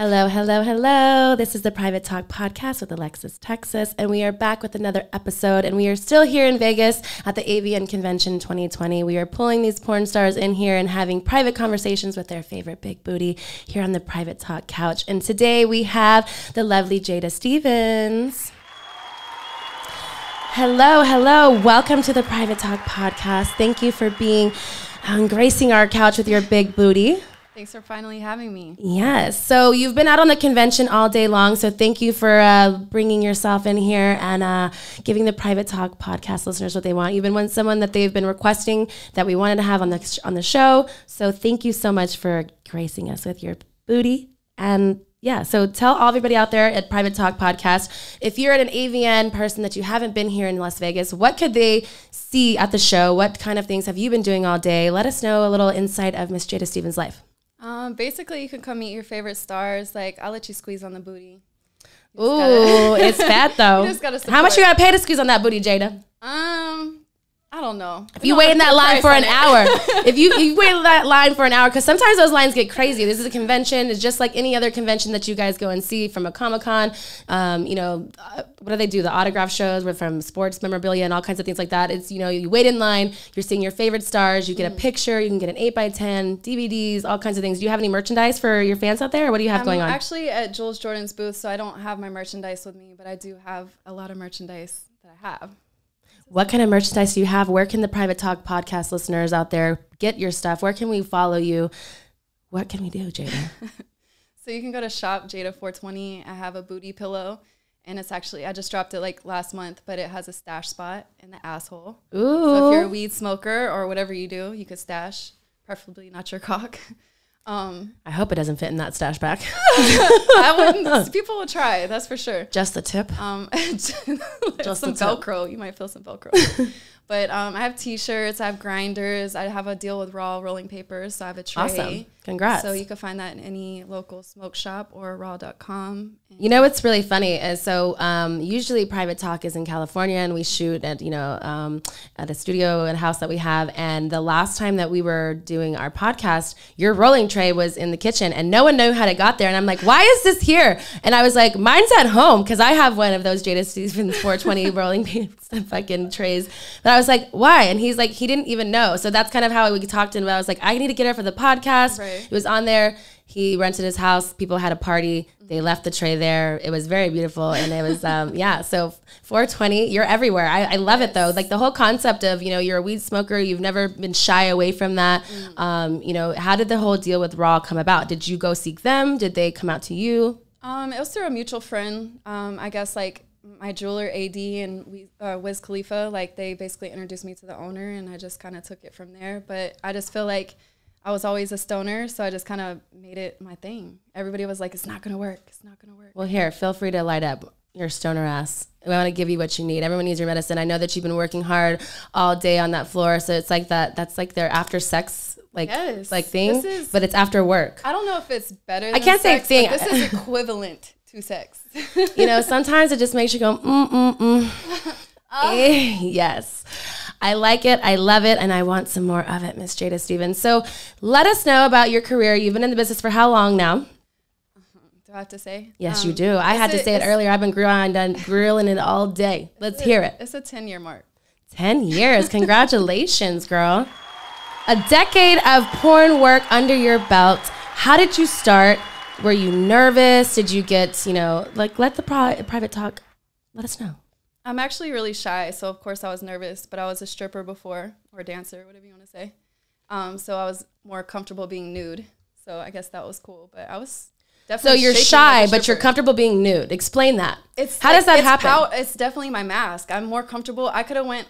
Hello, hello, hello. This is the Private Talk Podcast with Alexis Texas, and we are back with another episode, and we are still here in Vegas at the AVN Convention 2020. We are pulling these porn stars in here and having private conversations with their favorite big booty here on the Private Talk couch. And today we have the lovely Jada Stevens. Hello, hello. Welcome to the Private Talk Podcast. Thank you for being gracing our couch with your big booty. Thanks for finally having me. Yes. So you've been out on the convention all day long. So thank you for bringing yourself in here and giving the Private Talk Podcast listeners what they want. You've been someone that they've been requesting that we wanted to have on the show. So thank you so much for gracing us with your booty. And yeah, so tell everybody out there at Private Talk Podcast, if you're at an AVN person that you haven't been here in Las Vegas, what could they see at the show? What kind of things have you been doing all day? Let us know a little insight of Miss Jada Stevens' life. Basically, you can come meet your favorite stars. Like, I'll let you squeeze on the booty. Ooh, it's fat though. How much you gotta pay to squeeze on that booty, Jada? I don't know. If you wait in that line for an hour, if you wait in that line for an hour, because sometimes those lines get crazy. This is a convention. It's just like any other convention that you guys go and see from a Comic-Con. What do they do? The autograph shows from sports memorabilia and all kinds of things like that. It's, you wait in line, you're seeing your favorite stars, you get a picture, you can get an 8x10, DVDs, all kinds of things. Do you have any merchandise for your fans out there? Or what do you have going on? I'm actually at Jules Jordan's booth, so I don't have my merchandise with me, but I do have a lot of merchandise that I have. What kind of merchandise do you have? Where can the Private Talk Podcast listeners out there get your stuff? Where can we follow you? What can we do, Jada? So you can go to shop Jada420. I have a booty pillow, and it's actually, I just dropped it like last month, but it has a stash spot in the asshole. Ooh. So if you're a weed smoker or whatever you do, you could stash, preferably not your cock. I hope it doesn't fit in that stash bag. I wouldn't. People will try, that's for sure. Just the tip? Just some Velcro. You might feel some Velcro. But I have T-shirts. I have grinders. I have a deal with Raw rolling papers. So I have a tray. Awesome. Congrats. So you can find that in any local smoke shop or raw.com. You know what's really funny is usually Private Talk is in California, and we shoot at at a studio and a house that we have. And the last time that we were doing our podcast, your rolling tray was in the kitchen, and no one knew how it got there. And I'm like, why is this here? And I was like, mine's at home because I have one of those Jada Stevens 420 rolling fucking trays. But I was like, why? And he's like, he didn't even know. So that's kind of how we talked to him about. I was like, I need to get it for the podcast. Right. It was on there. He rented his house. People had a party. They left the tray there. It was very beautiful. And it was, so 420, you're everywhere. I love it though. Like the whole concept of, you're a weed smoker. You've never been shy away from that. How did the whole deal with Raw come about? Did you go seek them? Did they come out to you? It was through a mutual friend. I guess like my jeweler AD and Wiz Khalifa, like they basically introduced me to the owner, and I just kind of took it from there. But I just feel like I was always a stoner, so I just kind of made it my thing. Everybody was like, it's not going to work. It's not going to work. Well, here, feel free to light up your stoner ass. We want to give you what you need. Everyone needs your medicine. I know that you've been working hard all day on that floor, so it's like that. That's like their after sex thing, but it's after work. I don't know if it's better than I can't sex, say thing. This is equivalent to sex. Sometimes it just makes you go, yes. I like it. I love it. And I want some more of it, Miss Jada Stevens. So let us know about your career. You've been in the business for how long now? Do I have to say? Yes, you do. I had to say it earlier. I've been grilling it all day. Let's hear it. It's a 10-year mark. 10 years. Congratulations, girl. A decade of porn work under your belt. How did you start? Were you nervous? Did you get, let the Private Talk, let us know. I'm actually really shy, so of course I was nervous, but I was a stripper before, or dancer, whatever you want to say. So I was more comfortable being nude, so I guess that was cool, but I was definitely So you're shy, but you're comfortable being nude. Explain that. How does that happen? It's definitely my mask. I'm more comfortable. I could have went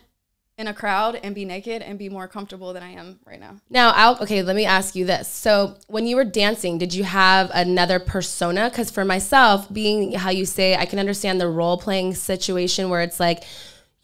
in a crowd and be naked and be more comfortable than I am right now. Now, let me ask you this. So when you were dancing, did you have another persona? Because for myself, being how you say, I can understand the role-playing situation where it's like,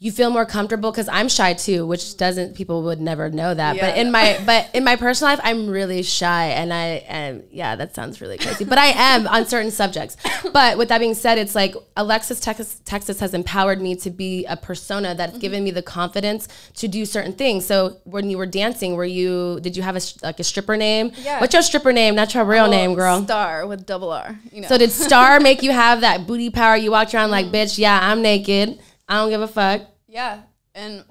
you feel more comfortable? Because I'm shy too, which people would never know that. Yeah, but in my personal life, I'm really shy, and yeah, that sounds really crazy, but I am on certain subjects. But with that being said, it's like Alexis Texas has empowered me to be a persona that's given me the confidence to do certain things. So when you were dancing, did you have a stripper name? Yeah. What's your stripper name? Not your real name, girl. Star with double R. You know. So did Star make you have that booty power? You walked around like, bitch, yeah, I'm naked. I don't give a fuck. Yeah. And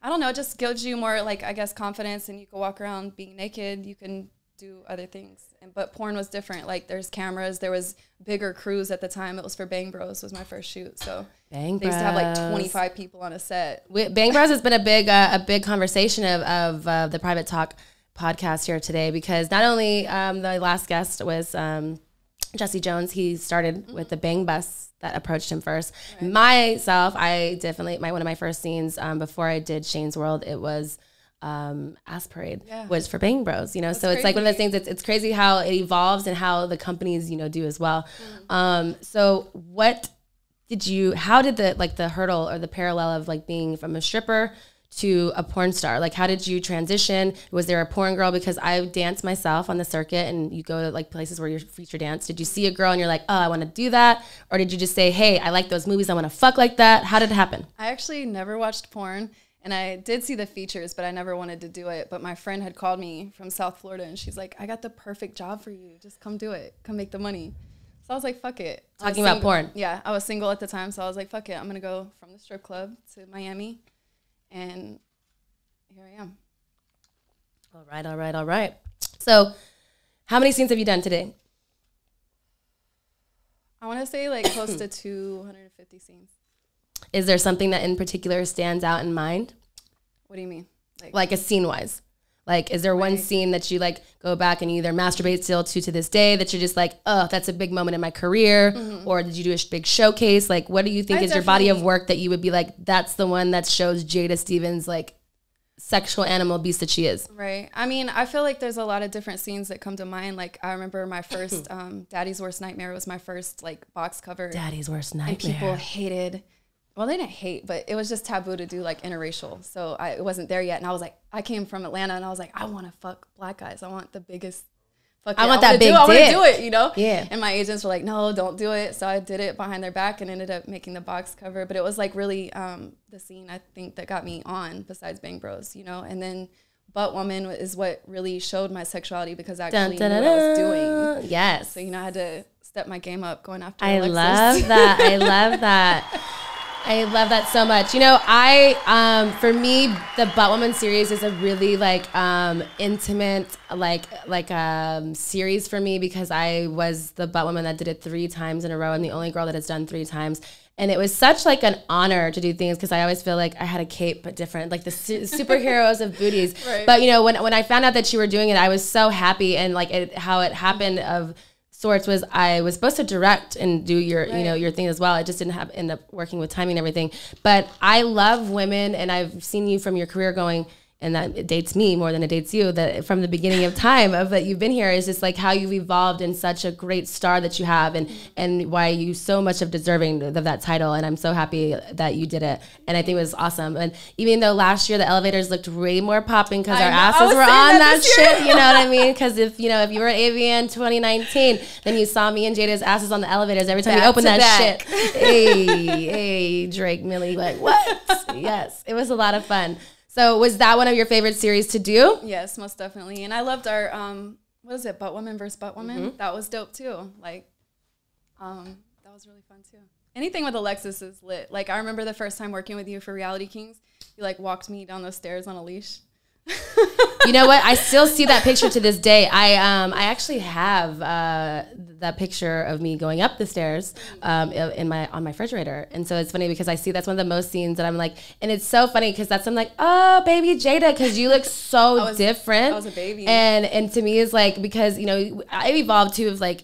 I don't know, it just gives you more, like, I guess, confidence, and you can walk around being naked. You can do other things. But porn was different. Like, there's cameras. There was bigger crews at the time. It was for Bang Bros was my first shoot. So Bang they used to have like 25 people on a set. Bang Bros has been a big conversation of the Private Talk podcast here today, because not only the last guest was Jesse Jones. He started with the Bang Bus that approached him first. Right. Myself, I definitely, one of my first scenes before I did Shane's World, it was Ass Parade, was for Bang Bros, you know. That's so it's crazy. Like one of those things, it's crazy how it evolves and how the companies, you know, do as well. So how did the hurdle or the parallel of like being from a stripper to a porn star, like how did you transition? Was there a porn girl? Because I danced myself on the circuit, and you go to like places where you feature dance. Did you see a girl and you're like, oh, I want to do that? Or did you just say, hey, I like those movies, I want to fuck like that? How did it happen? I actually never watched porn, and I did see the features, but I never wanted to do it. But my friend had called me from South Florida, and she's like, I got the perfect job for you. Just come do it. Come make the money. So I was like, fuck it. Talking about porn. Yeah, I was single at the time, so I was like, fuck it. I'm going to go from the strip club to Miami. And here I am. All right. So how many scenes have you done today? I want to say like close to 250 scenes. Is there something that in particular stands out in mind? What do you mean? Like a scene-wise? Like, is there one scene that you like go back and you either masturbate still to this day that you're just like, oh, that's a big moment in my career? Or did you do a big showcase? Like, what do you think is your body of work that you would be like, that's the one that shows Jada Stevens, like, sexual animal beast that she is? Right. I mean, I feel like there's a lot of different scenes that come to mind. Like, I remember my first Daddy's Worst Nightmare was my first, like, box cover. Daddy's Worst Nightmare. And people hated... Well, they didn't hate, but it was just taboo to do like interracial. So it wasn't there yet. And I was like, I came from Atlanta, and I was like, I want to fuck black guys. I want the biggest fuck. I want that big dick. I want to do it, you know? Yeah. And my agents were like, no, don't do it. So I did it behind their back and ended up making the box cover. But it was like really the scene, I think, that got me on besides Bang Bros, you know? And then Butt Woman is what really showed my sexuality, because I actually knew what I was doing. Yes. So, you know, I had to step my game up going after Alexis. Alexis. I love that. I love that so much. You know, for me, the Butt Woman series is a really like intimate series for me, because I was the Butt Woman that did it 3 times in a row, and the only girl that has done 3 times. And it was such like an honor to do things, because I always feel like I had a cape, but different, like the superheroes of booties. Right. But you know, when I found out that you were doing it, I was so happy, and like how it happened of sorts was I was supposed to direct and do your you know your thing as well. I just didn't end up working with timing and everything. But I love women, and I've seen you from your career going, and that it dates me more than it dates you, that from the beginning of time of that you've been here, is just like how you've evolved in such a great star that you have, and why you so much of deserving of that title. And I'm so happy that you did it, and I think it was awesome. And even though last year the elevators looked way more popping because our asses were on that shit, you know what I mean? Because if you were at AVN 2019, then you saw me and Jada's asses on the elevators every time you opened that shit. Hey, Drake, Millie, like what? Yes, it was a lot of fun. So was that one of your favorite series to do? Yes, most definitely. And I loved our, what is it, Butt Woman versus Butt Woman? That was dope too. Like, that was really fun too. Anything with Alexis is lit. Like, I remember the first time working with you for Reality Kings, you like walked me down those stairs on a leash. You know what? I still see that picture to this day. I actually have that picture of me going up the stairs on my refrigerator, and so it's funny because I see that's one of the most scenes that I'm like, and it's so funny because I'm like, oh baby Jada, because you look so different. I was a baby, and to me is like, because I've evolved too of like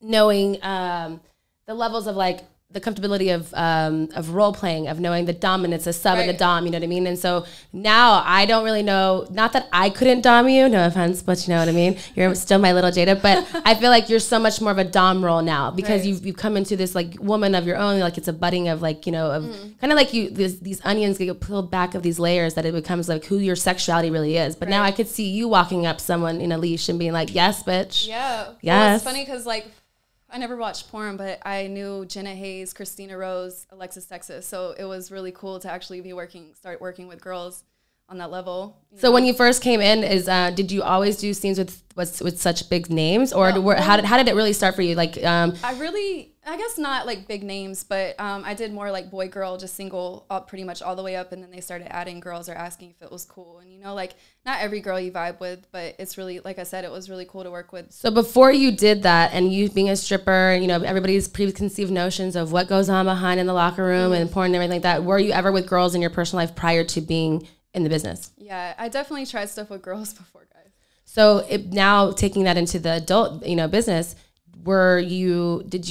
knowing the levels of like the comfortability of role playing, of knowing the dominance, the sub and the dom, you know what I mean? And so now I don't really know, not that I couldn't dom you, no offense, but you know what I mean? You're still my little Jada, but I feel like you're so much more of a dom role now because you've come into this like woman of your own, like it's a budding of like, you know, of kind of like these onions get pulled back of these layers that it becomes like who your sexuality really is. But now I could see you walking up someone in a leash and being like, yes, bitch. Yeah. Yes. Well, it's funny because like, I never watched porn, but I knew Jenna Hayes, Christina Rose, Alexis Texas. So it was really cool to actually start working with girls on that level. So when you first came in, did you always do scenes with such big names, or how did it really start for you? Like, I guess not like big names, but I did more like boy girl, just single up pretty much all the way up, and then they started adding girls or asking if it was cool. And you know, like not every girl you vibe with, but it's really, like I said, it was really cool to work with. So before you did that, and you being a stripper, you know, everybody's preconceived notions of what goes on behind in the locker room and porn and everything like that. Were you ever with girls in your personal life prior to being in the business? Yeah, I definitely tried stuff with girls before, guys. So now taking that into the adult, you know, business, did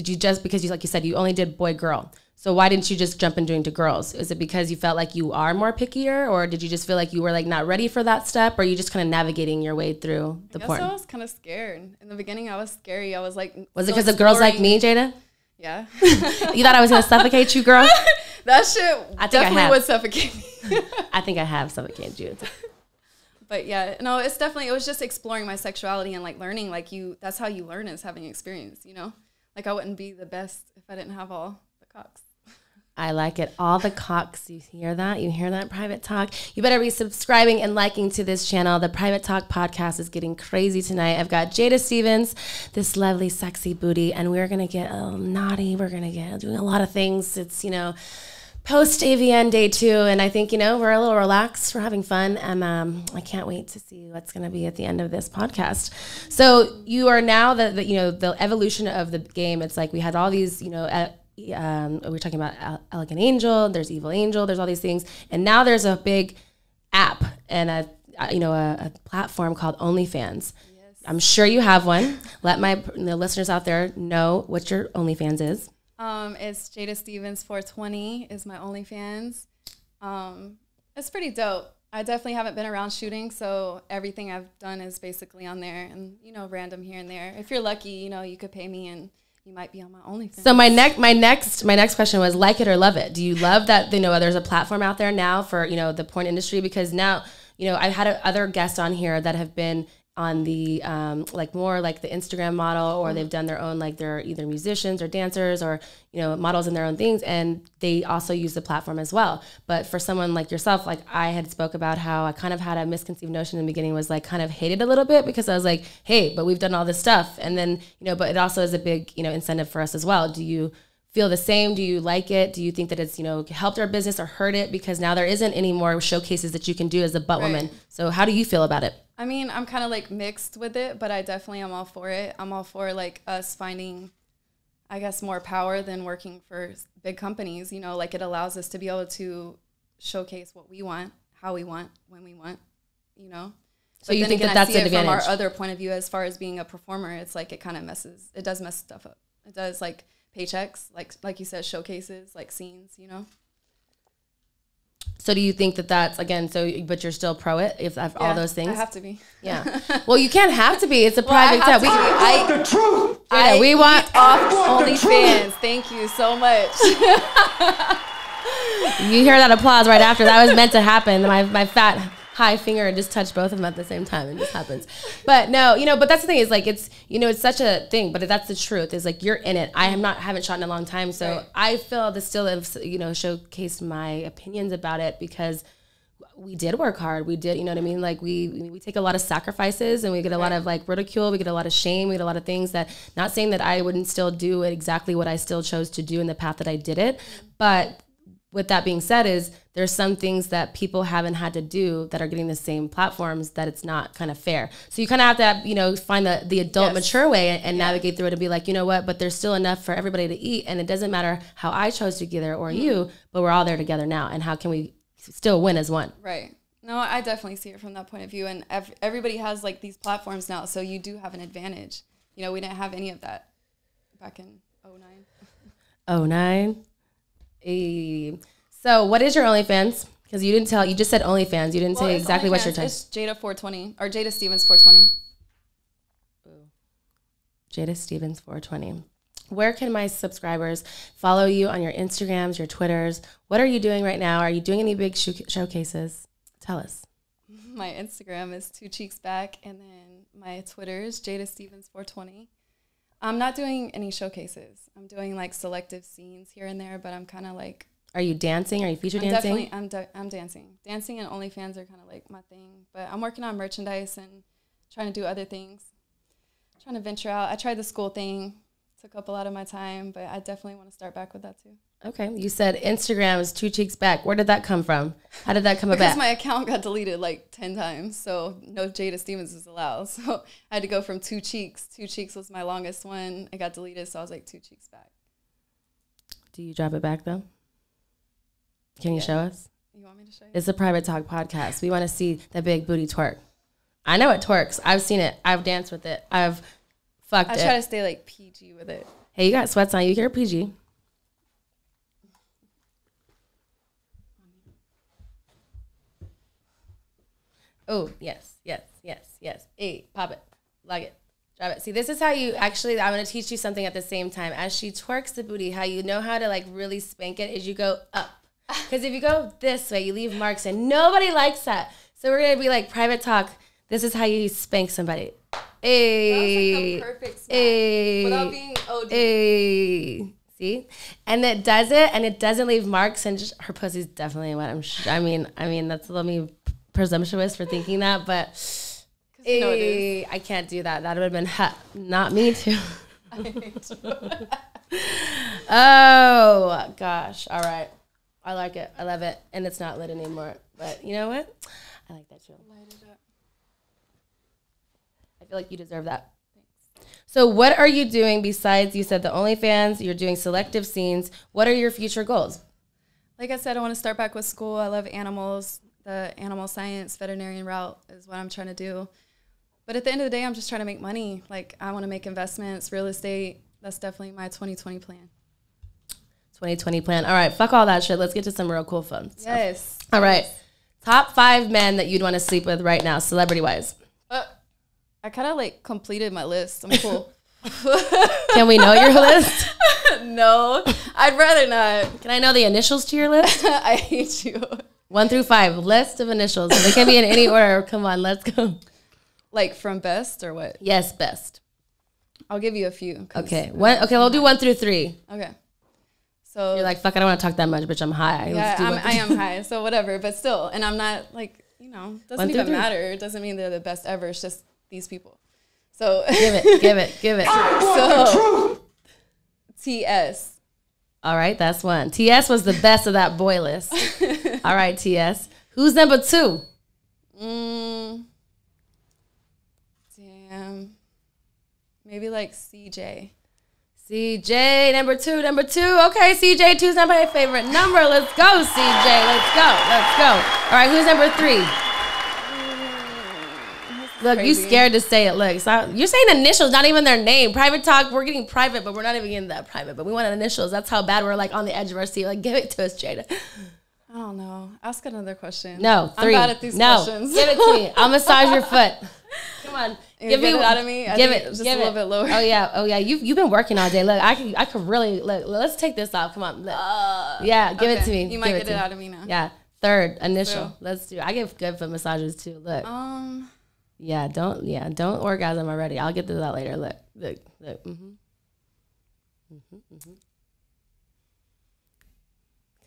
you just, because like you said, you only did boy girl. So why didn't you just jump in doing to girls? Is it because you felt like you are more pickier, or did you just feel like you were like not ready for that step, or are you just kind of navigating your way through the porn? I was kind of scared. In the beginning, I was scary. I was like, was it because of girls like me, Jada? Yeah. You thought I was going to suffocate you, girl? That shit definitely would suffocate me. I think I have suffocated you. But yeah, no, it was just exploring my sexuality and like learning, like that's how you learn, is having experience, you know? Like I wouldn't be the best if I didn't have all the cocks. I like it. All the cocks. You hear that? You hear that, Private Talk? You better be subscribing and liking to this channel. The Private Talk podcast is getting crazy tonight. I've got Jada Stevens, this lovely, sexy booty, and we're going to get a little naughty. We're going to get doing a lot of things. It's, you know, post-AVN day 2, and I think, you know, we're a little relaxed. We're having fun, and I can't wait to see what's going to be at the end of this podcast. So you are now the evolution of the game. It's like we had all these, you know, we're talking about Elegant Angel, there's Evil Angel, there's all these things, and now there's a big app and a platform called OnlyFans. Yes. I'm sure you have one. Let the listeners out there know what your OnlyFans is. It's Jada Stevens 420 is my OnlyFans. It's pretty dope. I definitely haven't been around shooting, so everything I've done is basically on there, and you know, random here and there. If you're lucky, you know, you could pay me and you might be on my OnlyFans. So my next question was, like it or love it. Do you love that, you know, there's a platform out there now for, you know, the porn industry? Because now, you know, I've had other guests on here that have been on the like more like the Instagram model, or they've done their own, like they're either musicians or dancers or, you know, models in their own things, and they also use the platform as well. But for someone like yourself, like I had spoke about how I kind of had a misconceived notion in the beginning, was like kind of hated a little bit, because I was like, hey, but we've done all this stuff, and then, you know, but it also is a big, you know, incentive for us as well. Do you feel the same? Do you like it? Do you think that it's, you know, helped our business or hurt it? Because now there isn't any more showcases that you can do as a butt woman. So how do you feel about it? I mean, I'm kind of like mixed with it, but I definitely am all for it. I'm all for like us finding, I guess, more power than working for big companies. You know, like it allows us to be able to showcase what we want, how we want, when we want, you know. So you think that that's an advantage? From our other point of view, as far as being a performer, it's like it kind of does mess stuff up. It does, like paychecks, like you said, showcases, like scenes, you know. So do you think that that's, again, but you're still pro it, if all those things? I have to be. Yeah. Well, you can't have to be. It's a private tip. I want the truth. We want off OnlyFans. Thank you so much. You hear that applause right after. That was meant to happen. My fat high finger just touched both of them at the same time. It just happens. But no, you know, but that's the thing, is like, it's, you know, it's such a thing, but that's the truth, is like, you're in it. I haven't shot in a long time. So I feel this still, you know, showcase my opinions about it, because we did work hard. We did, you know what I mean? Like we take a lot of sacrifices, and we get a lot of like ridicule. We get a lot of shame. We get a lot of things that, not saying that I wouldn't still do exactly what I still chose to do in the path that I did it. But with that being said, is there's some things that people haven't had to do that are getting the same platforms, that it's not kind of fair. So you kind of have to, you know, find the adult mature way and navigate through it, and be like, you know what, but there's still enough for everybody to eat. And it doesn't matter how I chose to get there or you, but we're all there together now. And how can we still win as one? Right. No, I definitely see it from that point of view. And everybody has like these platforms now. So you do have an advantage. You know, we didn't have any of that back in 2009. 09. So what is your OnlyFans? Because you didn't tell. You just said OnlyFans. You didn't say exactly what your time. It's Jada 420 or Jada Stevens 420. Jada Stevens 420. Where can my subscribers follow you on your Instagrams, your Twitters? What are you doing right now? Are you doing any big showcases? Tell us. My Instagram is 2 Cheeks Back, and then my Twitter is Jada Stevens 420. I'm not doing any showcases. I'm doing like selective scenes here and there, but I'm kind of like. Are you dancing? Are you feature dancing? Definitely, I'm dancing. Dancing and OnlyFans are kind of like my thing, but I'm working on merchandise and trying to do other things. Trying to venture out. I tried the school thing. Took up a lot of my time, but I definitely want to start back with that too. Okay. You said Instagram is 2 Cheeks Back. Where did that come from? How did that come about? Because my account got deleted like 10 times, so no Jada Stevens is allowed. So I had to go from 2 Cheeks. 2 Cheeks was my longest one. It got deleted, so I was like 2 Cheeks Back. Do you drop it back though? Can you show us? You want me to show you? It's a private talk podcast. We want to see the big booty twerk. I know it twerks. I've seen it. I've danced with it. I've fucked it. I try to stay like PG with it. Hey, you got sweats on. You hear PG. Oh, yes. Hey, pop it. Like it. Drop it. See, this is how you actually, I'm going to teach you something at the same time. As she twerks the booty, how you know how to like really spank it is you go up. Because if you go this way, you leave marks and nobody likes that. So we're going to be like private talk. This is how you spank somebody. Hey. That was like a perfect smack without being OD. Hey. See? And it does it, and it doesn't leave marks, and just her pussy's definitely wet. I mean, that's a little me presumptuous for thinking that, but hey, I can't do that. That would have been not me too. Oh, gosh. All right. I like it. I love it. And it's not lit anymore. But you know what? I like that too. Light it up. I feel like you deserve that. Thanks. So what are you doing besides, you said the OnlyFans, you're doing selective scenes. What are your future goals? Like I said, I want to start back with school. I love animals. The animal science veterinarian route is what I'm trying to do. But at the end of the day, I'm just trying to make money. Like, I want to make investments, real estate. That's definitely my 2020 plan. 2020 plan. All right, fuck all that shit. Let's get to some real cool fun stuff. Yes. All right. Top 5 men that you'd want to sleep with right now, celebrity-wise. I kind of, like, completed my list. I'm cool. Can we know your list? No. I'd rather not. Can I know the initials to your list? I hate you. 1 through 5. List of initials. They can be in any order. Come on, let's go. Like, from best or what? Yes, best. I'll give you a few. Okay. Okay, we'll do 1 through 3. Okay. So you're like, fuck, I don't want to talk that much, bitch. I'm high. Yeah, I am high, so whatever. But still, and I'm not like, doesn't even matter. It doesn't mean they're the best ever. It's just these people. So give it. So TS. All right, that's 1. TS was the best of that boy list. All right, TS. Who's number 2? Damn. Maybe like CJ. CJ, number 2. Okay, CJ, 2's not my favorite number. Let's go, CJ. Let's go. All right, who's number 3? Look, crazy. You scared to say it. Look, so you're saying initials, not even their name. Private talk, we're getting private, but we're not even getting that private. But we want initials. That's how bad we're like on the edge of our seat. Like, give it to us, Jada. I don't know. Ask another question. No, 3. I'm bad at these questions. Give it to me. I'll massage your foot. Come on. Give it out of me. Give it. Just a little bit lower. Oh yeah. You've been working all day. Look, I could really look. Let's take this off. Come on. Yeah, give it to me. You might get it out of me now. Yeah. 3rd initial. So. Let's do it. I give good foot massages too. Look. Yeah. Don't orgasm already. I'll get to that later. Look.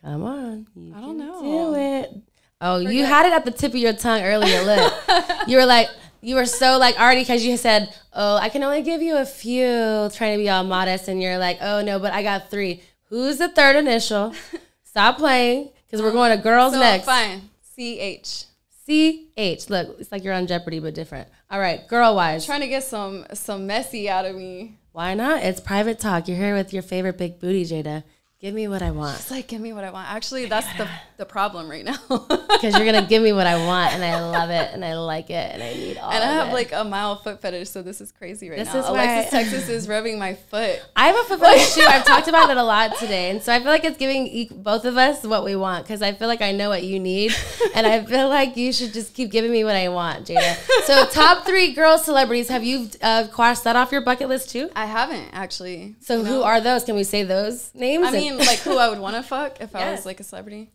Come on. I don't know. Do it. Oh, you had it at the tip of your tongue earlier. Look. You were so like already, because you said, oh, I can only give you a few, trying to be all modest, and you're like, oh no, but I got 3. Who's the 3rd initial? Stop playing, because we're going to girls next. Fine. CH. CH. Look, it's like you're on Jeopardy, but different. All right, girl-wise. Trying to get some messy out of me. Why not? It's private talk. You're here with your favorite big booty, Jada. Give me what I want. It's like, give me what I want. Actually, that's the problem right now. Because you're going to give me what I want, and I love it, and I like it, and I need all of it. And I have like a mild foot fetish, so this is crazy right This now. is Alexis Texas is rubbing my foot. I have a foot fetish too. I've talked about it a lot today. And so I feel like it's giving both of us what we want, because I feel like I know what you need. And I feel like you should just keep giving me what I want, Jada. So top 3 girl celebrities. Have you crossed that off your bucket list too? I haven't, actually. So who are those? Can we say those names? I mean, like who I would want to fuck if I was like a celebrity.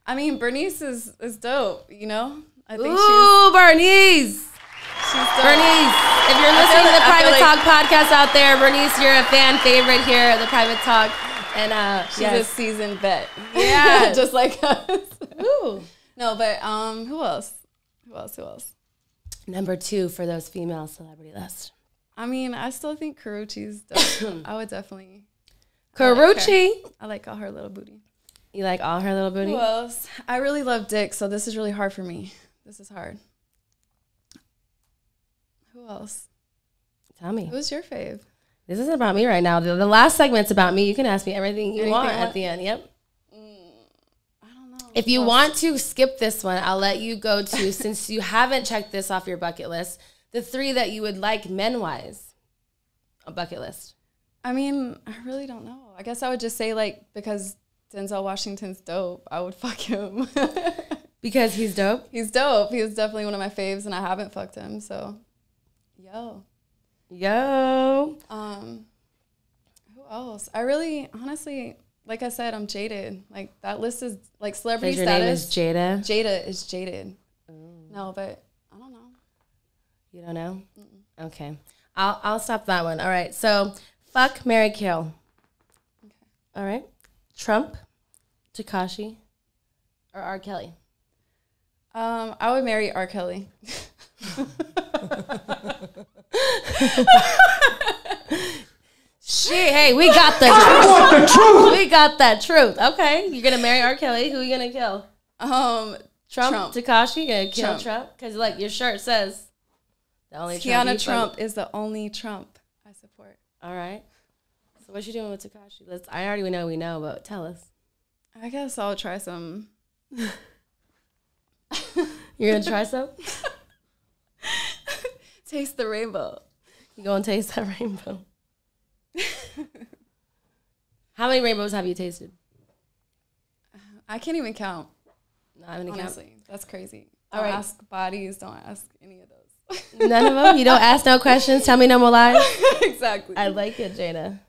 I mean, Bernice is dope, you know? I think Bernice! She's dope. Bernice, if you're listening to the Private Talk podcast out there, Bernice, you're a fan favorite here at the Private Talk. And she's a seasoned vet. Yeah. Just like us. Ooh. No, but who else? Who else? Number 2 for those female celebrity list. I mean, I still think Karuchi's dope. I would definitely. Karuchi. I like all her little booty. You like all her little booty? Who else? I really love dick, so this is really hard for me. This is hard. Who else? Tell me. Who's your fave? This isn't about me right now. The last segment's about me. You can ask me everything you want at the end. Yep. I don't know. If you want to skip this one, I'll let you go to, since you haven't checked this off your bucket list, the 3 that you would like men-wise, a bucket list. I mean, I really don't know. I guess I would just say, like, because Denzel Washington's dope, I would fuck him. Because he's dope? He's dope. He was definitely one of my faves, and I haven't fucked him, so yo. Who else? I really, honestly, like I said, I'm jaded. Like, that list is, like, celebrity your status. Your name is Jada? Jada is jaded. No, but I don't know. You don't know? Mm-mm. Okay. I'll stop that one. All right. So, fuck, marry, kill. Okay. All right. Trump, Tekashi, or R. Kelly? I would marry R. Kelly. Shit, hey, we got the truth. We got that truth. Okay, you're gonna marry R. Kelly. Who are you gonna kill? Trump. Tekashi. You're gonna kill Trump because, like, your shirt says the only Tiana Trump is the only Trump I support. All right. So what you doing with Tekashi? I already know we know, but tell us. I guess I'll try some. You're gonna try some? Taste the rainbow. You gonna taste that rainbow? How many rainbows have you tasted? I can't even count. Not even honestly, count? That's crazy. All don't right. ask bodies. Don't ask any of those. None of them? You don't ask no questions? Tell me no more lies? Exactly. I like it, Jada.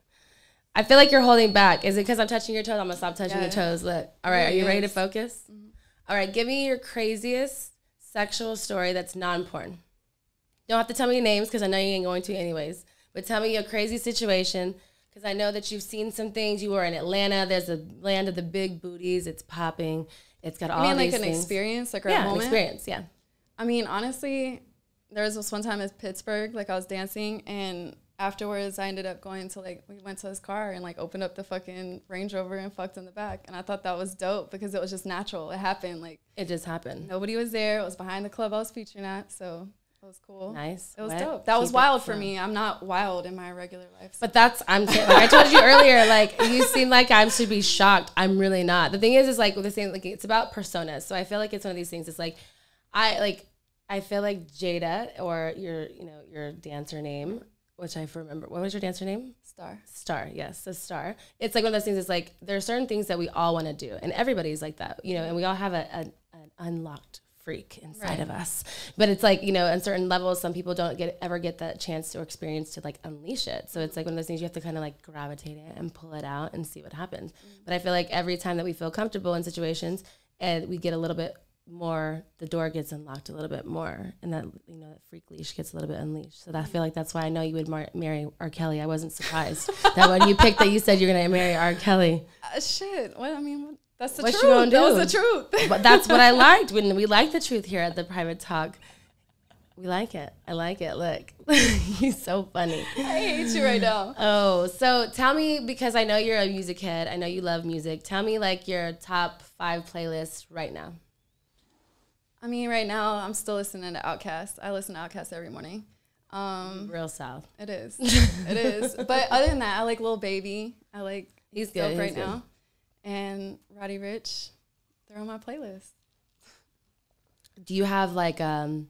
I feel like you're holding back. Is it because I'm touching your toes? I'm going to stop touching your toes. Look. All right. Are you ready to focus? Mm-hmm. All right. Give me your craziest sexual story that's non-porn. You don't have to tell me names because I know you ain't going to anyways. But tell me your crazy situation because I know that you've seen some things. You were in Atlanta. There's a land of the big booties. It's popping. It's got all these things. You mean like an experience? Like a moment? An experience, yeah. I mean, honestly, there was this one time in Pittsburgh, like I was dancing and afterwards I ended up going to we went to his car and like opened up the fucking Range Rover and fucked in the back. And I thought that was dope because it was just natural. It happened. Like it just happened. Nobody was there. It was behind the club I was featuring at. So it was cool. Nice. It was dope. That was wild for me. I'm not wild in my regular life. So. But I told you earlier, like you seem like I should be shocked. I'm really not. The thing is like with the same, like it's about personas. So I feel like it's one of these things. It's like, I feel like Jada or your dancer name, which I remember. What was your dancer name? Star. Yes. So Star. It's like one of those things. It's like, there are certain things that we all want to do and everybody's like that, and we all have an unlocked freak inside of us, but it's like, on certain levels, some people don't ever get that chance or experience to like unleash it. So it's like one of those things you have to kind of like gravitate it and pull it out and see what happens. But I feel like every time that we feel comfortable in situations and we get a little bit more, the door gets unlocked a little bit more, and that that freak leash gets a little bit unleashed. So I feel like that's why I know you would marry R. Kelly. I wasn't surprised that when you picked that, you said you're gonna marry R. Kelly. Shit. What I mean, that's the what truth. You gonna do? That was the truth. But that's what I liked. When we like the truth here at the Private Talk. We like it. I like it. Look, he's so funny. I hate you right now. Oh, so tell me, because I know you're a music head. I know you love music. Tell me like your top 5 playlists right now. I mean, right now I'm still listening to Outkast. I listen to Outkast every morning. Real South. It is. It is. But other than that, I like Lil Baby. I like he's good right now. and Roddy Ricch. They're on my playlist. Do you have like a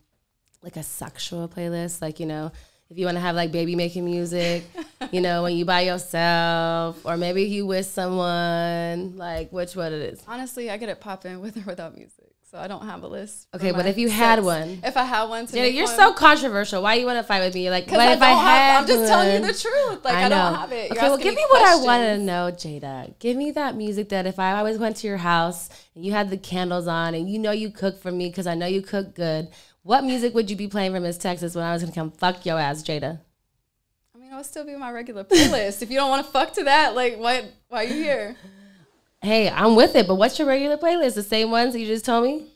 sexual playlist? Like, you know, if you want to have like baby making music, you know, when you by yourself, or maybe you with someone, like which one it is? Honestly, I get it popping with or without music. So I don't have a list. Okay, but if you had one. If I had one you're so controversial. Why you want to fight with me? You're like, what if I had I'm just telling you the truth. Like, I don't have it. Okay, well, give me what I want to know, Jada. Give me that music that if I always went to your house and you had the candles on and you know you cook for me because I know you cook good, what music would you be playing from Miss Texas when I was going to come fuck your ass, Jada? I mean, it would still be my regular playlist. If you don't want to fuck to that, like, why are you here? Hey, I'm with it, but what's your regular playlist? The same ones that you just told me?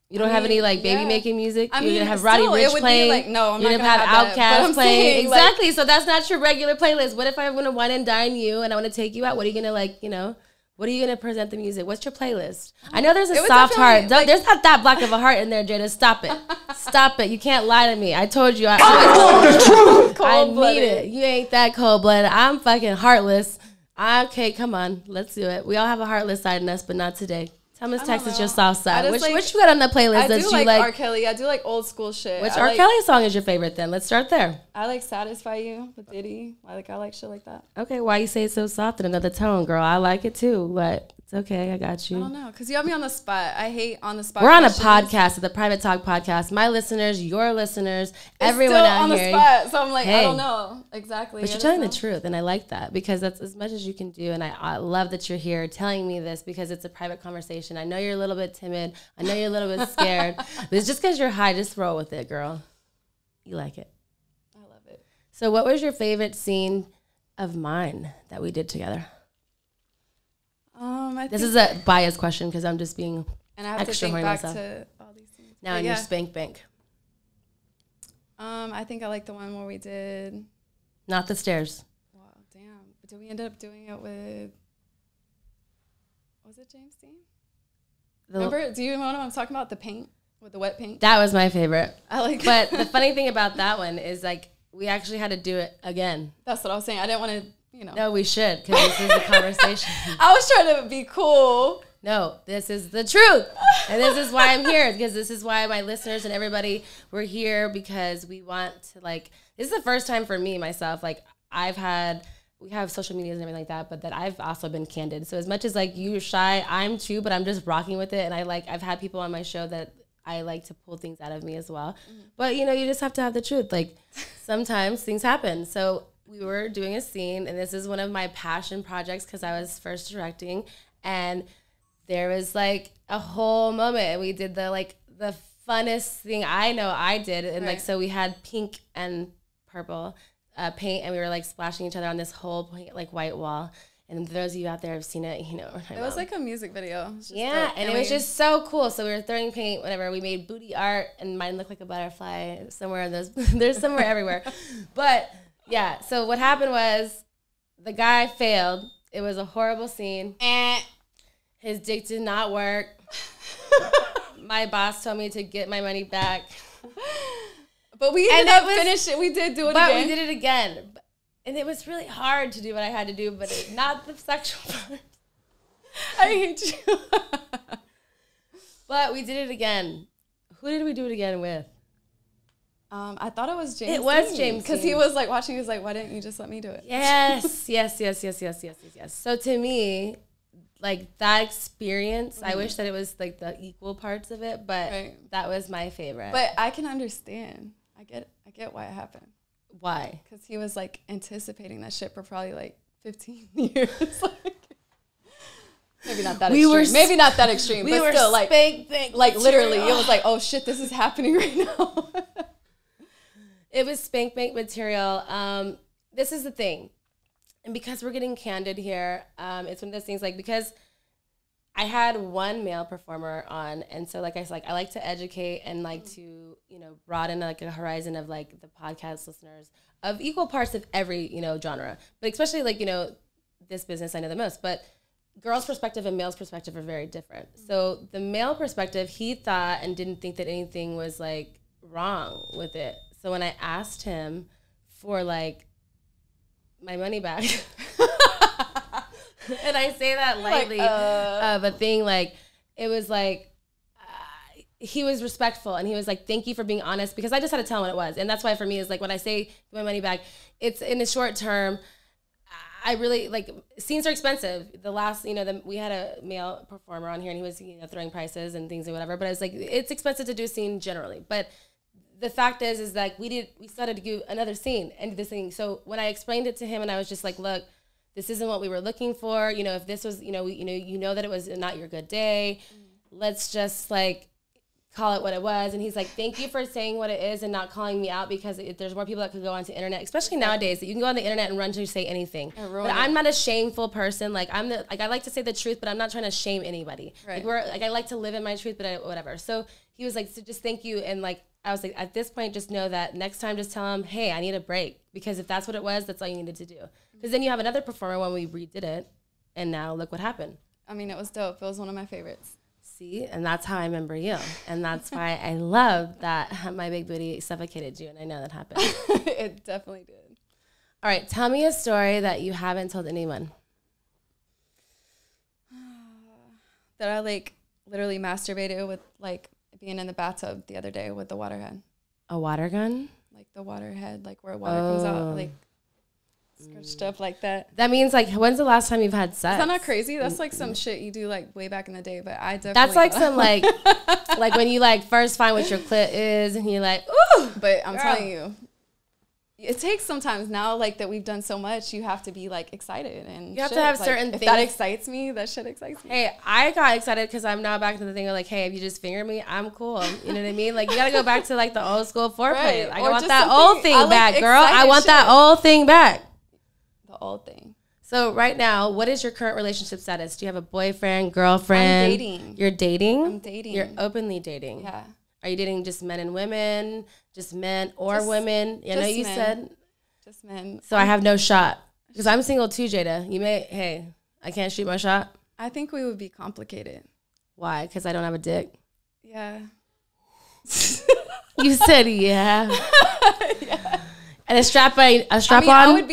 You don't have any like baby making music? You're going to have Roddy Ricch playing? Like, no, I'm You're not going to to have Outkast playing? Exactly. Like, so that's not your regular playlist. What if I want to wine and dine you and I want to take you out? What are you going to like, you know? What are you going to present the music? What's your playlist? I know there's a soft heart. Like, there's not that black of a heart in there, Jada. Stop it. Stop it. You can't lie to me. I told you. I need it. You ain't that cold-blooded. I'm fucking heartless. Okay, come on. Let's do it. We all have a heartless side in us, but not today. Tell Miss Texas your soft side. Which you got on the playlist that you like? I do like R. Kelly. I do like old school shit. Which R. Kelly song is your favorite then? Let's start there. I like Satisfy You with Diddy. I like shit like that. Okay, why you say it so soft in another tone, girl? I like it too, but it's okay. I got you. I don't know, because you have me on the spot. I hate on the spot. We're on a podcast, the Private Talk podcast. My listeners, your listeners, everyone out on here. The spot, so I'm like, hey, I don't know exactly. But you're telling the truth, and I like that because that's as much as you can do. And I love that you're here telling me this because it's a private conversation. I know you're a little bit timid. I know you're a little bit scared. But it's just because you're high. Just roll with it, girl. You like it. I love it. So what was your favorite scene of mine that we did together? This is a biased question because I'm just being and I have extra to think back to all these things. Now in your spank bank. I think I like the one where we did. Not the stairs. Wow, damn. But did we end up doing it with? Was it James Dean? Remember? Do you know what I'm talking about? The paint with the wet paint. That was my favorite. I like. But the funny thing about that one is like we actually had to do it again. That's what I was saying. I didn't want to. You know. No, we should because this is a conversation. I was trying to be cool. No, this is the truth. And this is why I'm here because this is why my listeners and everybody, we're here because we want to like, this is the first time for me, myself, like we have social medias and everything like that, but that I've also been candid. So as much as like you're shy, I'm too, but I'm just rocking with it. And I've had people on my show that I like to pull things out of me as well. Mm-hmm. But you know, you just have to have the truth. Like sometimes things happen. So we were doing a scene, and this is one of my passion projects because I was first directing, and there was like a whole moment, and we did the funnest thing I know I did, and like so we had pink and purple paint, and we were like splashing each other on this whole like white wall. And those of you out there have seen it, you know. It was like a music video. Yeah, and it was just so cool. So we were throwing paint, whatever. We made booty art, and mine looked like a butterfly somewhere in those. There's somewhere everywhere, but. Yeah, so what happened was the guy failed. It was a horrible scene. His dick did not work. My boss told me to get my money back. But we ended up finishing. We did do it again. But we did it again. And it was really hard to do what I had to do, but not the sexual part. I hate you. But we did it again. Who did we do it again with? I thought it was James. It was James because he was like watching. He was like, "Why didn't you just let me do it?" Yes. So to me, like that experience, I wish that it was like the equal parts of it, but that was my favorite. But I can understand. I get why it happened. Why? Because he was like anticipating that shit for probably like 15 years. Maybe not that extreme. Maybe not that extreme. But still, like literally, it was like, oh shit, this is happening right now. It was spank bank material. This is the thing. And because we're getting candid here, it's one of those things like because I had one male performer on, and so like I said, like I like to educate and like to, you know, broaden like a horizon of like the podcast listeners of equal parts of every, you know, genre. But especially like, you know, this business I know the most. But girls' perspective and male's perspective are very different. So the male perspective, he thought and didn't think that anything was like wrong with it. So when I asked him for like my money back, And I say that lightly, but thing like, it was like, he was respectful and he was like, thank you for being honest, because I just had to tell him what it was. And that's why for me is like, when I say my money back, it's in the short term. I really like, scenes are expensive. The last, we had a male performer on here and he was, throwing prices and things and whatever, but it's like, it's expensive to do a scene generally. But the fact is like, we started to do another scene and do this thing. So when I explained it to him and I was just like, look, this isn't what we were looking for. If this was, that it was not your good day, let's just like, call it what it was. And he's like, thank you for saying what it is and not calling me out, because there's more people that could go onto the internet, especially nowadays, that you can go on the internet and run to say anything. But I'm not a shameful person. Like I like to say the truth, but I'm not trying to shame anybody. Right. Like I like to live in my truth, but whatever. So he was like, so just thank you. And like, I was like, at this point, just know that next time, just tell him, hey, I need a break, because if that's what it was, that's all you needed to do. Because then you have another performer when we redid it, and now look what happened. I mean, it was dope. It was one of my favorites. See, and that's how I remember you. And that's why I love that my big booty suffocated you. And I know that happened. It definitely did. All right. Tell me a story that you haven't told anyone. That I like literally masturbated with, like being in the bathtub the other day with the water head. A water gun? Like the water head, like where water comes out, like stuff like that. That means like, when's the last time you've had sex? Is that not crazy? That's like some shit you do like way back in the day, but I definitely. That's like some like, like when you like first find what your clit is and you're like, ooh. But I'm telling you, it takes sometimes now like that we've done so much, you have to be like excited and you have to have like, certain if things. That excites me, that shit excites me. Hey, I got excited because I'm now back to the thing of like, hey, if you just finger me, I'm cool. You know what I mean? Like you gotta go back to like the old school foreplay. Right. I want that old thing back, girl. I want that old thing back. The old thing. So right now, what is your current relationship status? Do you have a boyfriend, girlfriend? I'm dating. You're dating? I'm dating. You're openly dating. Yeah. Are you dating just men and women? Just men or women? I know you said just men. So I have no shot because I'm single too, Jada. Hey, I can't shoot my shot. I think we would be complicated. Why? Because I don't have a dick. Yeah. You said yeah. Yeah. And a strap on would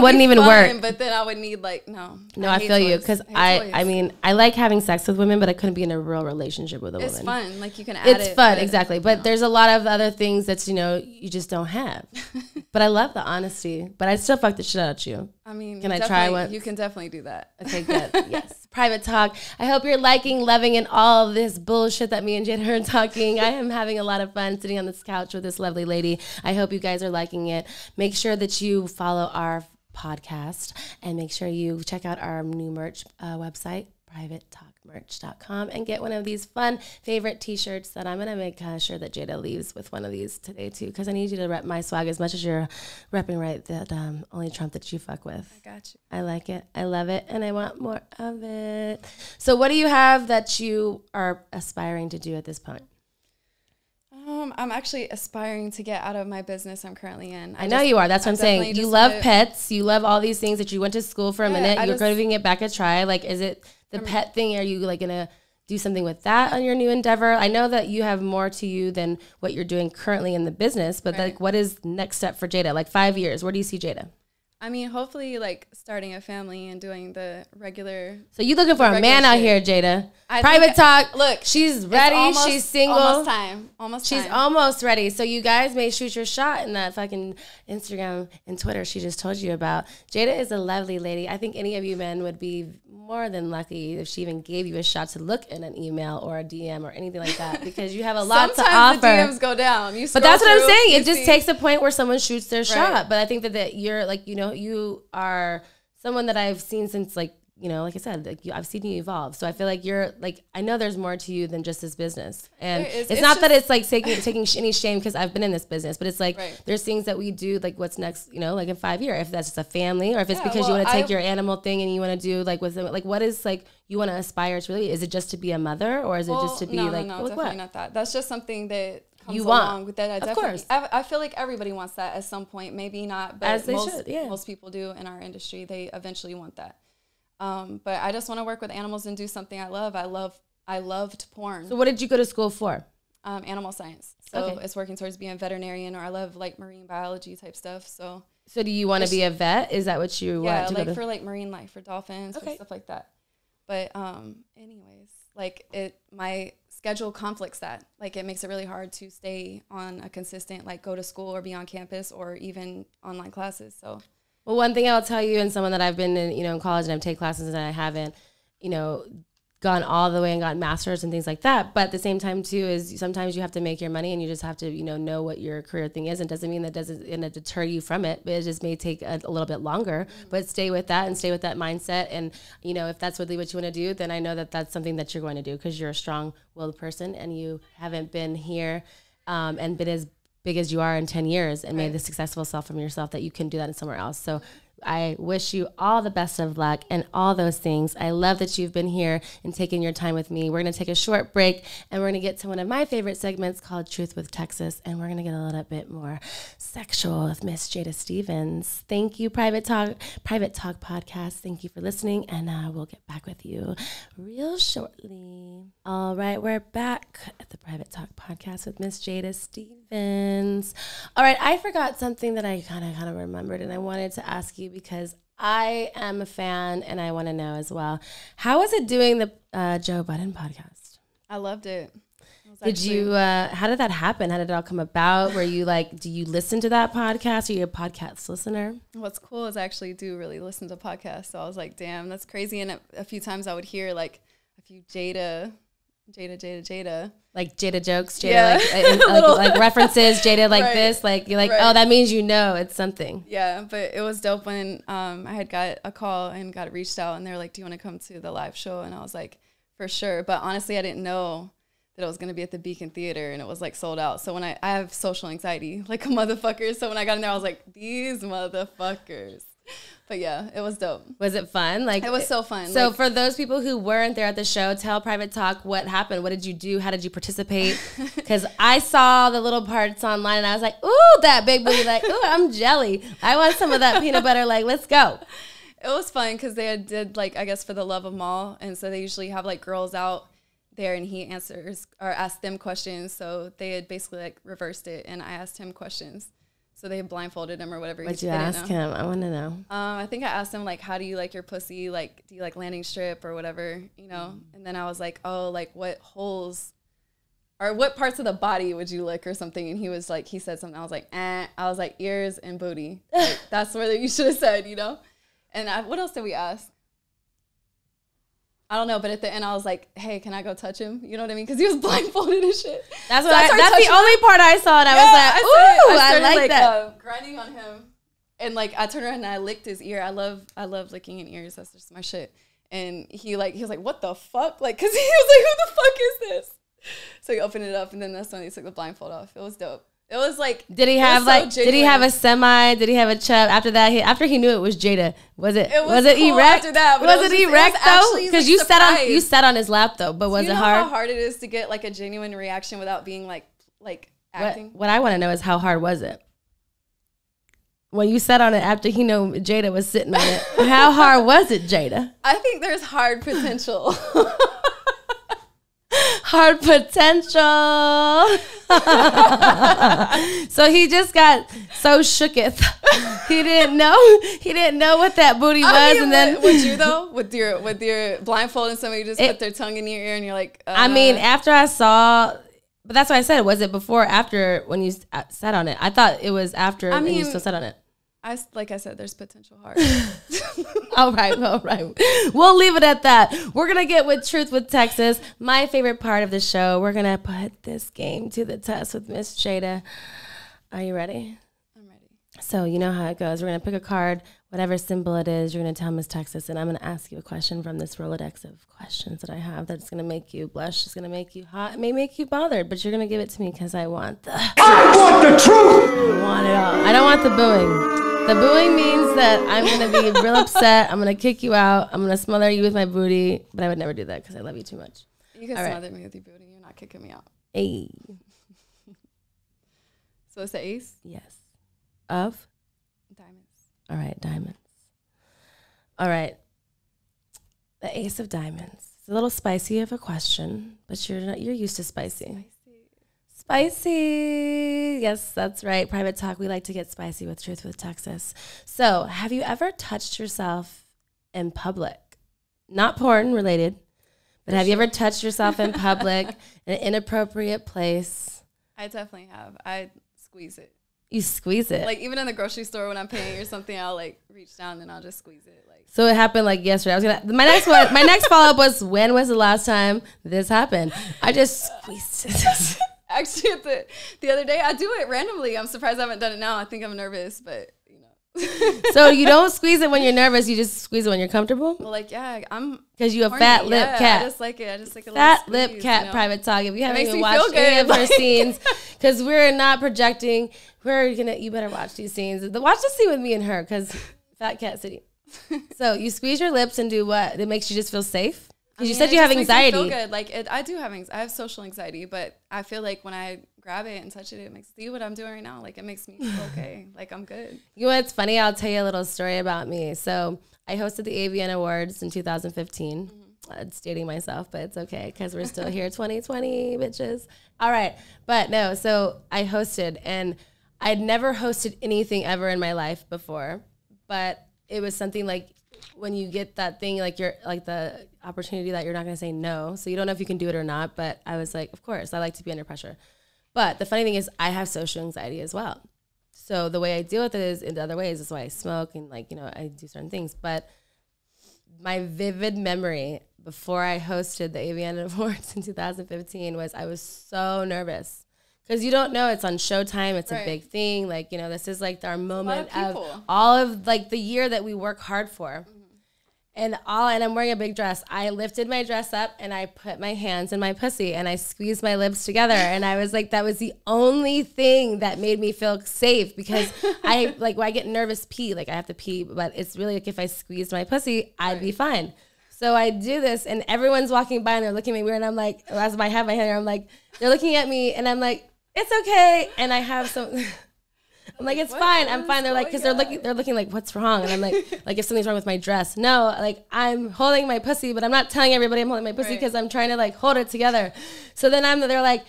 wouldn't even fun, work. But then I would need like no. I feel you because I mean I like having sex with women, but I couldn't be in a real relationship with a woman. It's fun, like you can add it. It's fun, exactly. But there's a lot of other things that you just don't have. But I love the honesty. But I'd still fuck the shit out of you. I mean, can I try one? You can definitely do that. Okay, good. Yes. Private talk. I hope you're loving, and all this bullshit that me and Jada are talking. I am having a lot of fun sitting on this couch with this lovely lady. I hope you guys are liking it. Make sure that you follow our podcast and make sure you check out our new merch website, privatetalkmerch.com, and get one of these fun favorite t-shirts that I'm going to make sure that Jada leaves with one of these today too, because I need you to rep my swag as much as you're repping right that only Trump that you fuck with. I got you. I like it. I love it. And I want more of it. So what do you have that you are aspiring to do at this point? I'm actually aspiring to get out of my business I'm currently in. I know you are. That's what I'm saying. You love pets. You love all these things that you went to school for a minute. You're going to get back a try. Like, is it the pet thing? Are you like going to do something with that on your new endeavor? I know that you have more to you than what you're doing currently in the business, but like, what is next step for Jada? Like 5 years, where do you see Jada? I mean, hopefully, like starting a family and doing the regular. So you looking for a man out here, Jada? I Private talk. Look, she's ready. She's single. Almost time. She's almost ready. So you guys may shoot your shot in that fucking Instagram and Twitter she just told you about. Jada is a lovely lady. I think any of you men would be more than lucky if she even gave you a shot to look in an email or a DM or anything like that, because you have a lot to offer. Sometimes the DMs go down. But that's what I'm saying. It just takes a point where someone shoots their shot. But I think that you're like, you are someone that I've seen since like I said, like I've seen you evolve. So I feel like you're like, I know there's more to you than just this business. And it's not that it's like taking any shame because I've been in this business, but it's like there's things that we do, like what's next, like in 5 years, if that's just a family or if it's because you want to take your animal thing and you want to do like with them, like what is like you want to aspire to really? Is it just to be a mother or is it just to be no, definitely what? Not that. That's just something that comes you along want with that. Of course. I feel like everybody wants that at some point, maybe not, but as they should, most people do in our industry. They eventually want that. But I just want to work with animals and do something I love. I loved porn. So what did you go to school for? Animal science. So it's working towards being a veterinarian, or I love like marine biology type stuff. So So do you want to be a vet? Is that what you want to like go to? for like marine life, for dolphins, for stuff like that. But anyways, like my schedule conflicts that. Like it makes it really hard to stay on a consistent, like go to school or be on campus or even online classes. So, well, one thing I'll tell you, and someone that I've been in, in college and I've taken classes and I haven't, gone all the way and got masters and things like that. But at the same time too, is sometimes you have to make your money and you just have to, know what your career thing is. And doesn't mean that doesn't deter you from it, but it just may take a little bit longer, but stay with that and stay with that mindset. And, if that's really what you want to do, then I know that that's something that you're going to do because you're a strong-willed person and you haven't been here and been as big as you are in 10 years and made the successful self from yourself that you can do that in somewhere else. So I wish you all the best of luck and all those things. I love that you've been here and taken your time with me. We're going to take a short break and we're going to get to one of my favorite segments called Truth with Texas. And we're going to get a little bit more sexual with Miss Jada Stevens. Thank you, Private Talk Podcast. Thank you for listening. And we'll get back with you real shortly. All right, we're back at the Private Talk Podcast with Miss Jada Stevens. All right, I forgot something that I kind of remembered and I wanted to ask you because I am a fan and I want to know as well. How was it doing the Joe Budden podcast? I loved it. Did you, how did that happen? How did it all come about? Were you do you listen to that podcast? Are you a podcast listener? What's cool is I actually do really listen to podcasts. So I was like, damn, that's crazy. And a few times I would hear like a few Jada. Like Jada jokes, Jada like references, Jada this, like you're like, oh, that means it's something. Yeah, but it was dope when I had got a call and got reached out and they were like, do you want to come to the live show? And I was like, for sure. But honestly, I didn't know that it was going to be at the Beacon Theater and it was like sold out. So when I have social anxiety like a motherfucker. So when I got in there, I was like, these motherfuckers. But yeah, it was dope. Was it fun? It was so fun. So for those people who weren't there at the show, tell Private Talk what happened. What did you do? How did you participate? Because I saw the little parts online and I was like, ooh, that big booty. Like, ooh, I'm jelly. I want some of that peanut butter. Like, let's go. It was fun because they did I guess for the love of Mall. And so they usually have girls out there and he answers or asks them questions. So they had basically reversed it and I asked him questions. So they blindfolded him or whatever. What'd you ask him? I want to know. I think I asked him, how do you like your pussy? Do you like landing strip or whatever, And then I was like, oh, what holes or what parts of the body would you lick or something? And he was he said something. I was like, eh. I was like, ears and booty. That's where you should have said, And what else did we ask? I don't know, but at the end I was like, "Hey, can I go touch him?" You know what I mean? Because he was blindfolded and shit. That's that's the only part I saw, and I was like, "Ooh, I like that." Grinding on him, and I turned around and I licked his ear. I love licking in ears. That's just my shit. And he was like, "What the fuck?" Because he was like, "Who the fuck is this?" So he opened it up, and then that's when he took the blindfold off. It was dope. It was did he have did he have a semi? Did he have a chub after that? After he knew it was Jada, was it cool erect? After that, was it erect though? Because you sat on his lap though. But was it hard? How hard it is to get a genuine reaction without being acting? What I want to know is how hard was it when you sat on it after he knew Jada was sitting on it? How hard was it, Jada? I think there's hard potential. Hard potential. So he just got so shooketh. He didn't know what that booty was. And then would you though with your blindfold and somebody just put their tongue in your ear and you're like, I mean, after I saw, but that's why I said, was it before or after when you sat on it? I thought it was after and you still sat on it. Like I said, there's potential hard. All right. We'll leave it at that. We're going to get with Truth with Texas, my favorite part of the show. We're going to put this game to the test with Miss Jada. Are you ready? I'm ready. So you know how it goes. We're going to pick a card, whatever symbol it is. You're going to tell Miss Texas, and I'm going to ask you a question from this Rolodex of questions that I have that's going to make you blush. It's going to make you hot. It may make you bothered, but you're going to give it to me because I want the truth. I want it all. I don't want the booing. The booing means that I'm going to be real upset. I'm going to kick you out. I'm going to smother you with my booty. But I would never do that because I love you too much. You can smother me with your booty. You're not kicking me out. Hey. So it's the ace? Yes. Of? Diamonds. All right, diamonds. All right. The ace of diamonds. It's a little spicy of a question, but you're used to spicy. Spicy. Yes, that's right. Private talk. We like to get spicy with Truth with Texas. So, have you ever touched yourself in public? Not porn related, but have you ever touched yourself in public in an inappropriate place? I definitely have. I squeeze it. You squeeze it. Like even in the grocery store when I'm paying or something, I'll like reach down and I'll just squeeze it. Like so it happened like yesterday. My next follow up was, when was the last time this happened? I just squeezed it. Actually, the other day, I do it randomly. I'm surprised I haven't done it now. I think I'm nervous, but you know. So you don't squeeze it when you're nervous. You just squeeze it when you're comfortable. Well, like I'm because you a fat lip cat. I just like it. I just like a fat little lip cat. You know? Private talk. If you haven't even watched any of her scenes, because we're not projecting, you better watch these scenes. Watch the scene with me and her, because Fat Cat City. So you squeeze your lips and do what? It makes you just feel safe. Because you said you have anxiety. Feel good. Like I do have anxiety. I have social anxiety, but I feel like when I grab it and touch it, it makes see what I'm doing right now. Like it makes me feel okay. Like I'm good. You know what's funny? I'll tell you a little story about me. So I hosted the AVN Awards in 2015. It's dating myself, but it's okay because we're still here, 2020, bitches. All right, but no. So I hosted, and I'd never hosted anything ever in my life before, but it was something like, when you get that thing, like you're like the opportunity that you're not going to say no. So you don't know if you can do it or not. But I was like, of course, I like to be under pressure. But the funny thing is I have social anxiety as well. So the way I deal with it is in other ways. That's why I smoke and I do certain things. But my vivid memory before I hosted the AVN Awards in 2015 was I was so nervous. Because you don't know, it's on Showtime. It's a big thing. This is like our moment of all of the year that we work hard for. And I'm wearing a big dress. I lifted my dress up and I put my hands in my pussy and I squeezed my lips together. And I was like, that was the only thing that made me feel safe, because when I get nervous pee, I have to pee, but it's really like if I squeezed my pussy, I'd be fine. So I do this and everyone's walking by and they're looking at me weird. And I'm like, as I have my hand here, I'm like, they're looking at me and I'm like, it's okay. And I have some... I'm like, it's fine. I'm fine. They're like, because they're looking like, what's wrong? And I'm like if something's wrong with my dress. No, I'm holding my pussy, but I'm not telling everybody I'm holding my pussy because I'm trying to hold it together. So then they're like,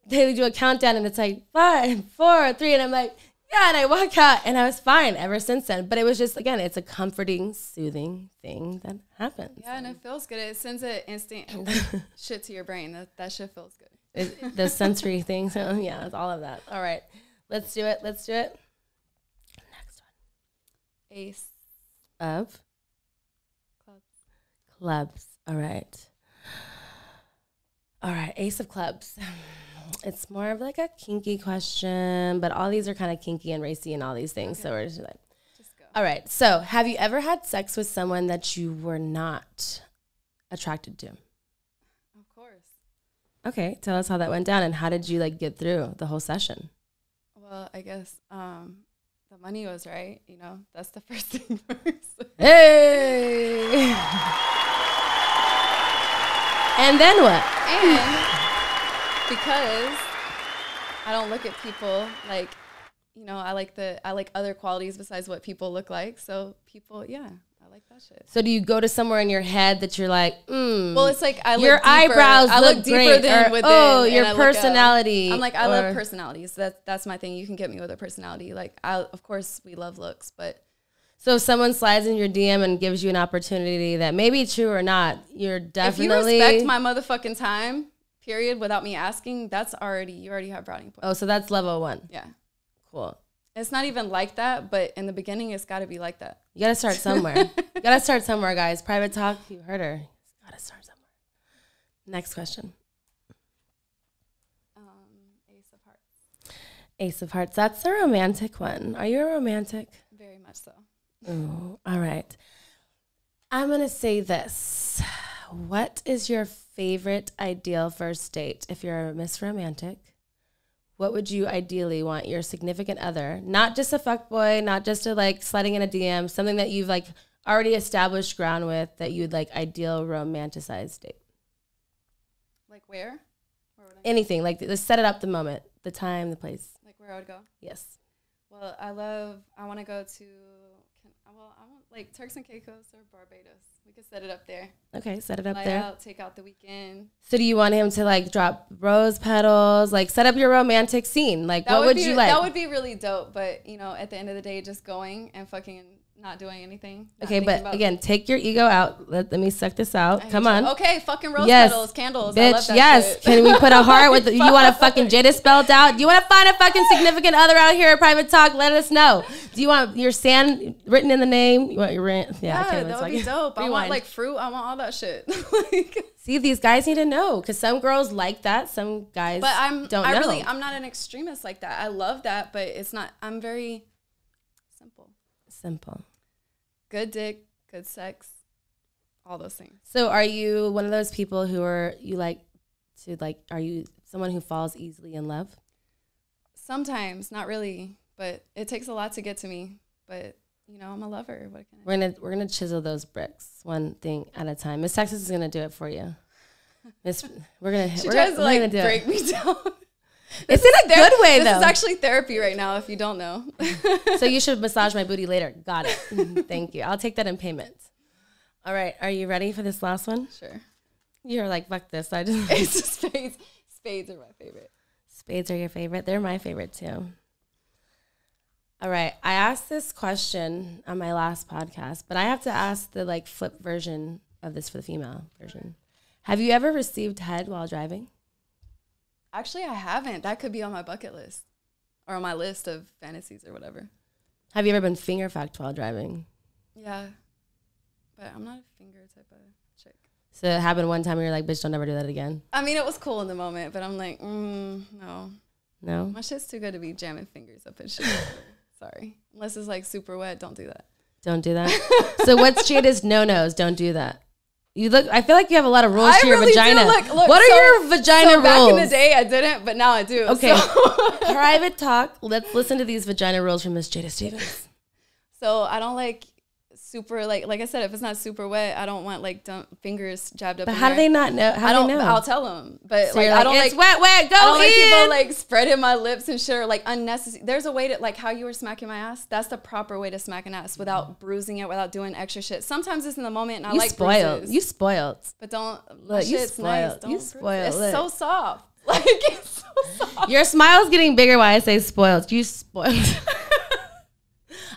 they do a countdown and it's like 5, 4, 3. And I'm like, yeah. And I walk out and I was fine ever since then. But it was just, again, it's a comforting, soothing thing that happens. Yeah. And it feels good. It sends an instant shit to your brain. That shit feels good. The sensory thing. So yeah, it's all of that. All right. Let's do it. Next one. Ace of clubs. All right. Ace of clubs. It's more of like a kinky question, but all these are kind of kinky and racy and all these things. Okay. So we're just go. All right. So have you ever had sex with someone that you were not attracted to? Of course. Okay. Tell us how that went down and how did you get through the whole session? Well, I guess the money was right. That's the first thing first. Hey! And then what? And because I don't look at people I like other qualities besides what people look like. So people, yeah. I like that shit. So do you go to somewhere in your head that you're like, well, it's like I look your deeper. eyebrows I look deeper great, than within. Your personality. I'm like, I love personalities. That's my thing. You can get me with a personality. Of course, we love looks, but. So if someone slides in your DM and gives you an opportunity that may be true or not, you're definitely. If you respect my motherfucking time, period, without me asking, you already have brownie points. Oh, so that's level 1. Yeah. Cool. It's not even like that, but in the beginning, it's got to be like that. You got to start somewhere. Guys. Private talk, you heard her. Got to start somewhere. Next question. Ace of Hearts. Ace of Hearts. That's a romantic one. Are you a romantic? Very much so. Ooh, all right. I'm going to say this. What is your favorite ideal first date? If you're a Miss Romantic, what would you ideally want your significant other, not just a fuckboy, not just a sliding in a DM, something that you've already established ground with, that you'd ideal romanticized date? Where? Anything. Let's set it up the moment, the time, the place. Where I would go? Yes. Well, I want to go to, Like Turks and Caicos or Barbados. We could set it up there. Okay, set it up Fly there. out, take out the weekend. So do you want him to like drop rose petals, like set up your romantic scene? Like what would you like? That would be really dope. But you know, at the end of the day, just going and fucking not doing anything. Okay, but again, take your ego out. Let me suck this out. Come on. Okay, fucking rose petals, candles. Bitch, I love that shit. Can we put a heart with you want a fucking Jada spelled out? Do you want to find a fucking significant other out here at Private Talk? Let us know. Do you want your sand written in the name? You want your rent? Yeah, that would be dope. I want like fruit. I want all that shit. Like, see, these guys need to know because some girls like that. Some guys don't know. I'm not an extremist like that. I love that, but it's not. I'm very simple. Good dick, good sex, all those things. So are you one of those people who are you someone who falls easily in love? Sometimes, not really, but it takes a lot to get to me. But you know, I'm a lover. What can I We're gonna chisel those bricks one thing at a time. Miss Texas is gonna do it for you. We're gonna break me down. It's in a good way, though. This is actually therapy right now, if you don't know. So you should massage my booty later. Got it. Thank you. I'll take that in payment. All right. Are you ready for this last one? Sure. You're like, fuck this. It's just spades. Spades are my favorite. Spades are your favorite? They're my favorite, too. All right. I asked this question on my last podcast, but I have to ask the, like, flip version of this for the female version. Have you ever received head while driving? Actually, I haven't. That could be on my bucket list or on my list of fantasies or whatever. Have you ever been finger fucked while driving? Yeah, but I'm not a finger type of chick. So it happened one time and you're like, bitch, don't ever do that again? I mean, it was cool in the moment, but I'm like, no. No? My shit's too good to be jamming fingers up and shit. Sorry. Unless it's like super wet, don't do that. Don't do that? So what's Jada's no-nos? Don't do that. I feel like you have a lot of rules to your vagina. Look, what are your vagina rules? Back in the day, I didn't, but now I do. Okay. So. Private talk. Let's listen to these vagina rules from Miss Jada Stevens. So I don't like super, like I said, if it's not super wet, I don't want like fingers jabbed up. But how do they not know? How do they know? I'll tell them. But so like, I don't it's like wet. Go I don't in. like people like spreading my lips and shit or like unnecessary. There's a way to like how you were smacking my ass. That's the proper way to smack an ass without bruising it, without doing extra shit. Sometimes it's in the moment and I like bruises. You spoiled. But don't look. You shit's spoiled. Nice. Don't you spoiled. It's so soft. Like it's so soft. Your smile's getting bigger while I say spoiled. You spoiled.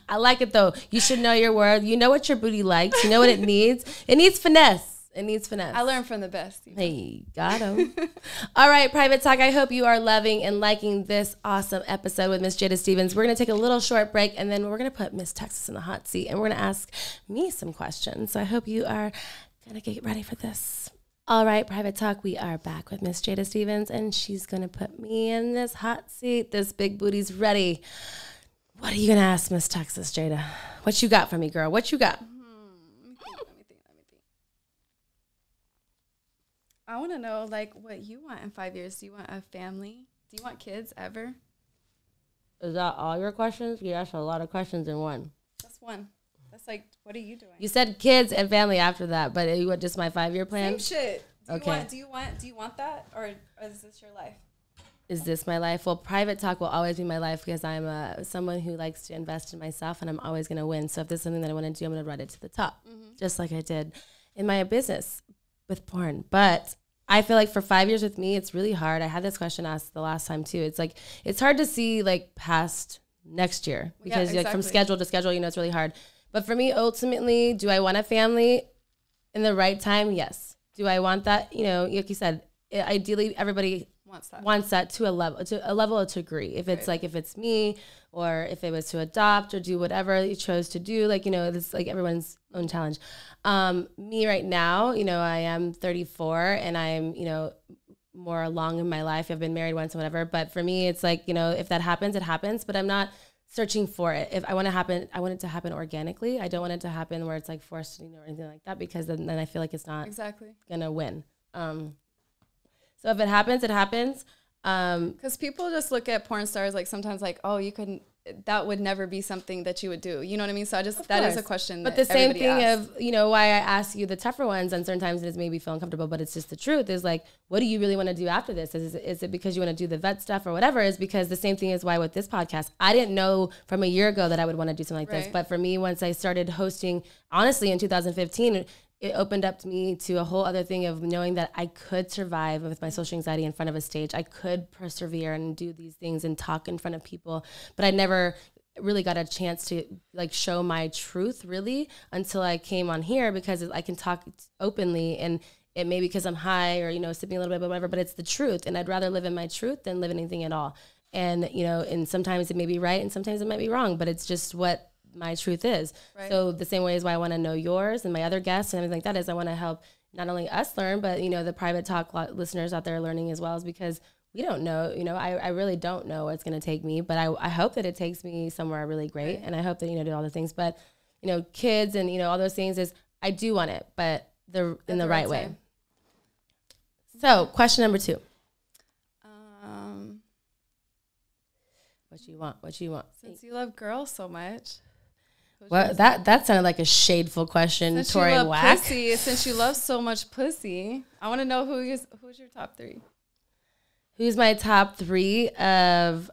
I like it though. You should know your worth. You know what your booty likes. You know what it needs. It needs finesse. It needs finesse. I learned from the best. You know? Hey, got him. All right, Private Talk. I hope you are loving and liking this awesome episode with Miss Jada Stevens. We're going to take a little short break, and then we're going to put Miss Texas in the hot seat, and we're going to ask me some questions. So I hope you are going to get ready for this. All right, Private Talk. We are back with Miss Jada Stevens, and she's going to put me in this hot seat. This big booty's ready. What are you going to ask Miss Texas, Jada? What you got for me, girl? What you got? Let me think. I want to know, like, what you want in 5 years. Do you want a family? Do you want kids ever? Is that all your questions? You asked a lot of questions in one. That's one. That's like, what are you doing? You said kids and family after that, but you want just my 5-year plan? Same shit. Okay. Do you want that, or is this your life? Is this my life? Well, Private Talk will always be my life because I'm someone who likes to invest in myself, and I'm always going to win. So if there's something that I want to do, I'm going to run it to the top, just like I did in my business with porn. But I feel like for 5 years with me, it's really hard. I had this question asked the last time too. It's like, it's hard to see like past next year because like from schedule to schedule, you know, it's really hard. But for me, ultimately, do I want a family in the right time? Yes. Do I want that? You know, like you said, ideally everybody wants that to a level of degree. If it's like, if it's me or if it was to adopt or do whatever you chose to do, like, you know, it's like everyone's own challenge. Me right now, you know, I am 34 and I'm, you know, more along in my life. I've been married once and whatever. But for me, it's like, you know, if that happens, it happens, but I'm not searching for it. If I want it to happen organically. I don't want it to happen where it's like forced, you know, or anything like that, because then I feel like it's not gonna win. So if it happens, it happens. Because people just look at porn stars like sometimes like, oh, you couldn't that would never be something that you would do. You know what I mean? So that is a question. But the same thing asks. Of, you know, why I ask you the tougher ones, and certain times it's maybe feel uncomfortable, but it's just the truth is like, what do you really want to do after this? Is it because you want to do the vet stuff or whatever? Is because the same thing is why with this podcast, I didn't know from a year ago that I would want to do something like this. But for me, once I started hosting, honestly, in 2015, it opened up to me to a whole other thing of knowing that I could survive with my social anxiety in front of a stage. I could persevere and do these things and talk in front of people, but I never really got a chance to like show my truth really until I came on here, because I can talk openly, and it may be because I'm high or, you know, sipping a little bit, but whatever, but it's the truth. And I'd rather live in my truth than live in anything at all. And, you know, and sometimes it may be right and sometimes it might be wrong, but it's just what my truth is. So the same way is why I want to know yours and my other guests and everything like that is I want to help not only us learn, but, you know, the private talk listeners out there learning as well, is because we don't know, you know, I really don't know what's going to take me, but I hope that it takes me somewhere really great. And I hope that, you know, do all the things, but, you know, kids and, you know, all those things is I do want it, but in the right way. So question number 2. What you want? Since you love girls so much. Well, that sounded like a shadeful question, Since Tori you love Wack. pussy, since you love so much pussy, I want to know who's your top 3. Who's my top 3 of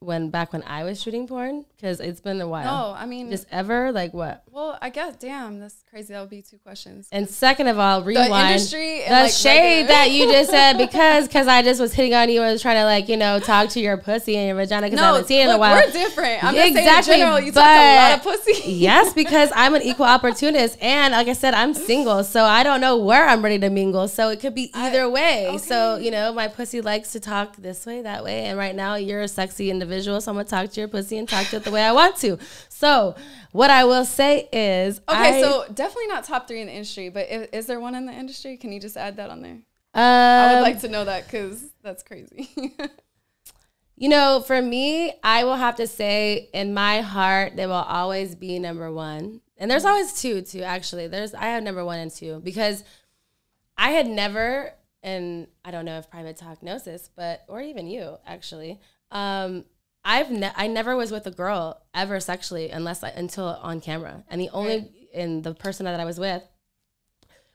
when I was shooting porn? Because it's been a while. No, I mean, just ever, like what? Well, I guess, damn, that's crazy. That would be 2 questions. And second of all, rewind the industry the like shade that you just said because I just was hitting on you and was trying to, like, you know, talk to your pussy and your vagina because I haven't seen it in a while. We're different. I'm just saying in general, you talk a lot of pussy. Yes, because I'm an equal opportunist, and like I said, I'm single, so I don't know where I'm ready to mingle. So it could be either way. Okay. So, you know, my pussy likes to talk this way, that way, and right now you're a sexy individual, so I'm gonna talk to your pussy and talk to it the way I want to. So what I will say is, so definitely not top 3 in the industry, but is there one in the industry? Can you just add that on there? I would like to know that because that's crazy. You know, for me, I will have to say, in my heart, they will always be number 1. And there's always 2 too, actually. I have number 1 and 2 because I had never, and I don't know if Private Talk knows this, or even you, actually, I never was with a girl ever sexually until on camera. And the person that I was with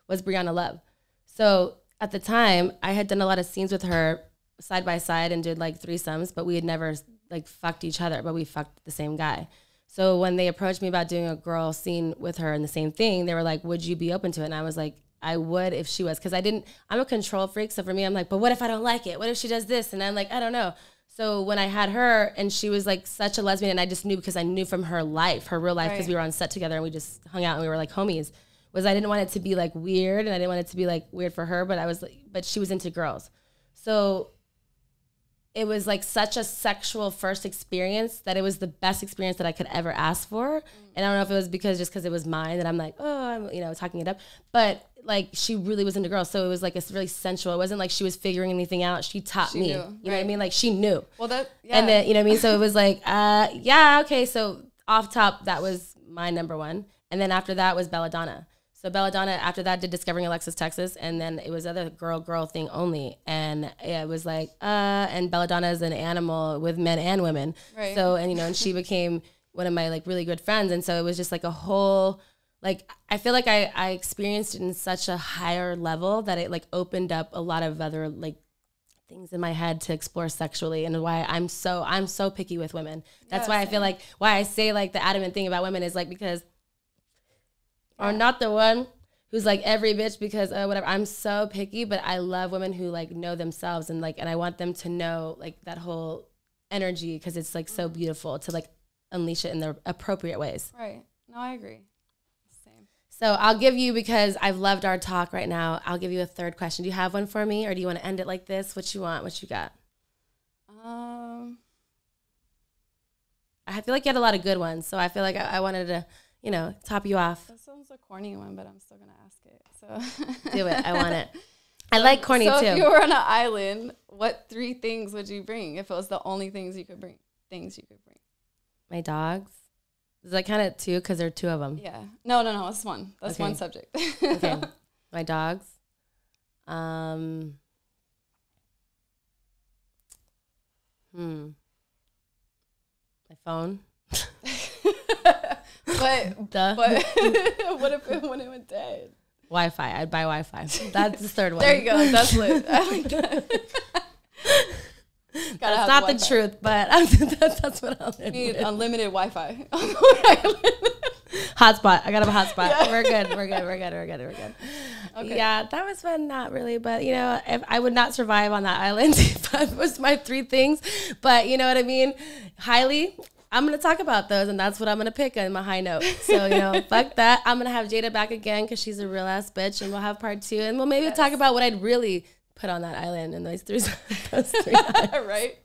was Brianna Love. So at the time, I had done a lot of scenes with her side by side and did like threesomes, but we had never like fucked each other, but we fucked the same guy. So when they approached me about doing a girl scene with her in the same thing, they were like, would you be open to it? And I was like, I would if she was, because I'm a control freak. So for me, I'm like, but what if I don't like it? What if she does this? And I'm like, I don't know. So when I had her and she was like such a lesbian, and I just knew because I knew from her real life, because we were on set together and we just hung out and we were like homies, was I didn't want it to be like weird, and I didn't want it to be like weird for her, but she was into girls. So it was like such a sexual first experience that it was the best experience that I could ever ask for. And I don't know if it was because it was mine that I'm like, oh, I'm, you know, talking it up. But like she really was into girls. So it was like a really sensual. It wasn't like she was figuring anything out. She taught me. You know what I mean? Like she knew. Well, yeah. And then, you know what I mean? So it was like, yeah, okay. So off top, that was my number 1. And then after that was Belladonna. So Belladonna, after that, did Discovering Alexis Texas, and then it was other girl thing only. And it was like, and Belladonna is an animal with men and women. Right. So, and, you know, and she became one of my, like, really good friends. And so it was just, like, a whole, like, I feel like I experienced it in such a higher level that it, like, opened up a lot of other, like, things in my head to explore sexually, and why I'm so picky with women. That's why I feel like, why I say, like, the adamant thing about women is, like, because... Or not the one who's like every bitch because whatever. I'm so picky, but I love women who like know themselves and I want them to know like that whole energy, because it's like so beautiful to like unleash it in the appropriate ways. Right. No, I agree. Same. So I'll give you, because I've loved our talk right now, I'll give you a third question. Do you have one for me, or do you want to end it like this? What you want? What you got? I feel like you had a lot of good ones, so I feel like I wanted to, you know, top you off. That sounds a corny one, but I'm still going to ask it. So do it. I want it. I like corny too. So if you were on an island, what 3 things would you bring if it was the only things you could bring? My dogs. Is that kind of 2 because there are 2 of them? Yeah. No. It's 1. That's okay. 1 subject. Okay. My dogs. phone. But what if when it went dead? Wi-Fi. I'd buy Wi-Fi. That's the third one. There you go. That's lit. I like that. That's not the truth, but that's what I'll need. Unlimited Wi-Fi. Hotspot. I got a hotspot. Yeah. We're good. Okay. Yeah, that was fun. Not really, but you know, if I would not survive on that island if that was my 3 things. But you know what I mean? Highly, I'm going to talk about those, and that's what I'm going to pick on my high note. So, you know, fuck that. I'm going to have Jada back again because she's a real ass bitch, and we'll have part 2, and we'll maybe talk about what I'd really put on that island in those 3 Right.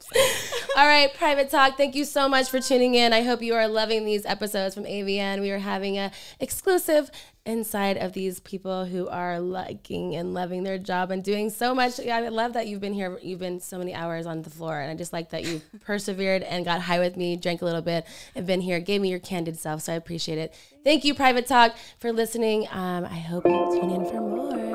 All right, Private Talk, thank you so much for tuning in. I hope you are loving these episodes from AVN. We are having a exclusive inside of these people who are liking and loving their job and doing so much. Yeah, I love that you've been here. You've been so many hours on the floor, and I just like that you persevered and got high with me, drank a little bit, and been here, gave me your candid self, so I appreciate it. Thank you, Private Talk, for listening. I hope you tune in for more.